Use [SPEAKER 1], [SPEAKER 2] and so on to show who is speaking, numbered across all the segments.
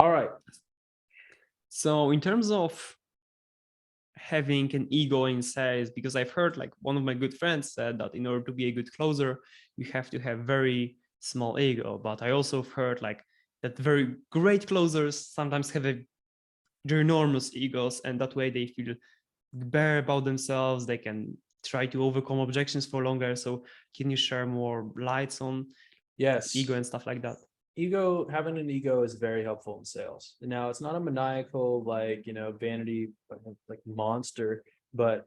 [SPEAKER 1] All right.
[SPEAKER 2] So in terms of having an ego in sales, because I've heard like one of my good friends said that in order to be a good closer, you have to have very small ego. But I also have heard like that very great closers sometimes have a enormous egos, and that way they feel better about themselves. They can try to overcome objections for longer. So can you share more lights on
[SPEAKER 1] Yes.
[SPEAKER 2] ego and stuff like that?
[SPEAKER 1] Having an ego is very helpful in sales. Now, it's not a maniacal, vanity, like monster, but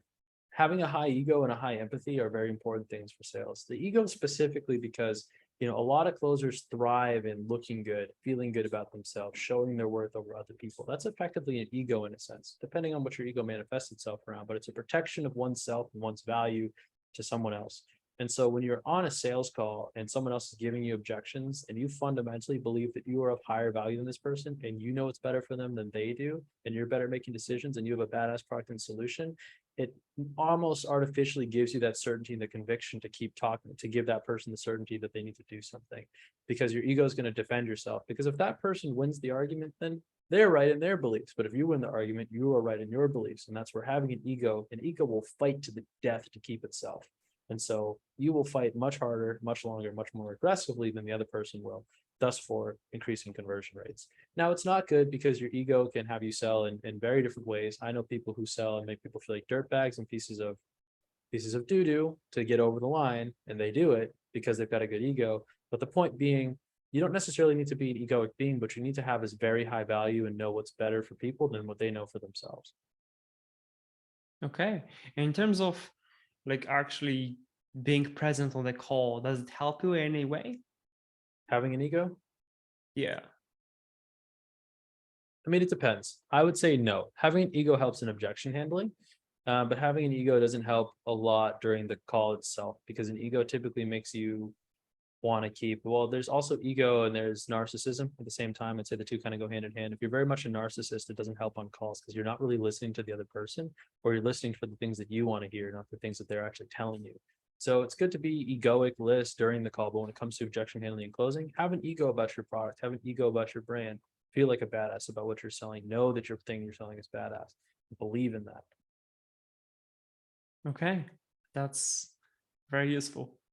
[SPEAKER 1] having a high ego and a high empathy are very important things for sales. The ego specifically because, a lot of closers thrive in looking good, feeling good about themselves, showing their worth over other people. That's effectively an ego in a sense, depending on what your ego manifests itself around, but it's a protection of oneself and one's value to someone else. And so when you're on a sales call and someone else is giving you objections and you fundamentally believe that you are of higher value than this person and you know it's better for them than they do, and you're better making decisions and you have a badass product and solution, it almost artificially gives you that certainty and the conviction to keep talking, to give that person the certainty that they need to do something, because your ego is going to defend yourself. Because if that person wins the argument, then they're right in their beliefs. But if you win the argument, you are right in your beliefs. And that's where having an ego will fight to the death to keep itself. And so you will fight much harder, much longer, much more aggressively than the other person will, thus for increasing conversion rates. Now, it's not good because your ego can have you sell in very different ways. I know people who sell and make people feel like dirt bags and pieces of doo-doo to get over the line, and they do it because they've got a good ego. But the point being, you don't necessarily need to be an egoic being, but you need to have this very high value and know what's better for people than what they know for themselves.
[SPEAKER 2] Okay. And in terms of like actually being present on the call, does it help you in any way?
[SPEAKER 1] Having an ego,
[SPEAKER 2] Yeah.
[SPEAKER 1] I mean, it depends. I would say no. Having an ego helps in objection handling, but having an ego doesn't help a lot during the call itself, because an ego typically makes you want to keep. Well, there's also ego and there's narcissism at the same time. I'd say the two kind of go hand in hand. If you're very much a narcissist, it doesn't help on calls because you're not really listening to the other person, or you're listening for the things that you want to hear, not the things that they're actually telling you. So it's good to be egoic list during the call, but when it comes to objection handling and closing, have an ego about your product, have an ego about your brand, feel like a badass about what you're selling, know that your thing you're selling is badass, believe in that.
[SPEAKER 2] Okay. That's very useful.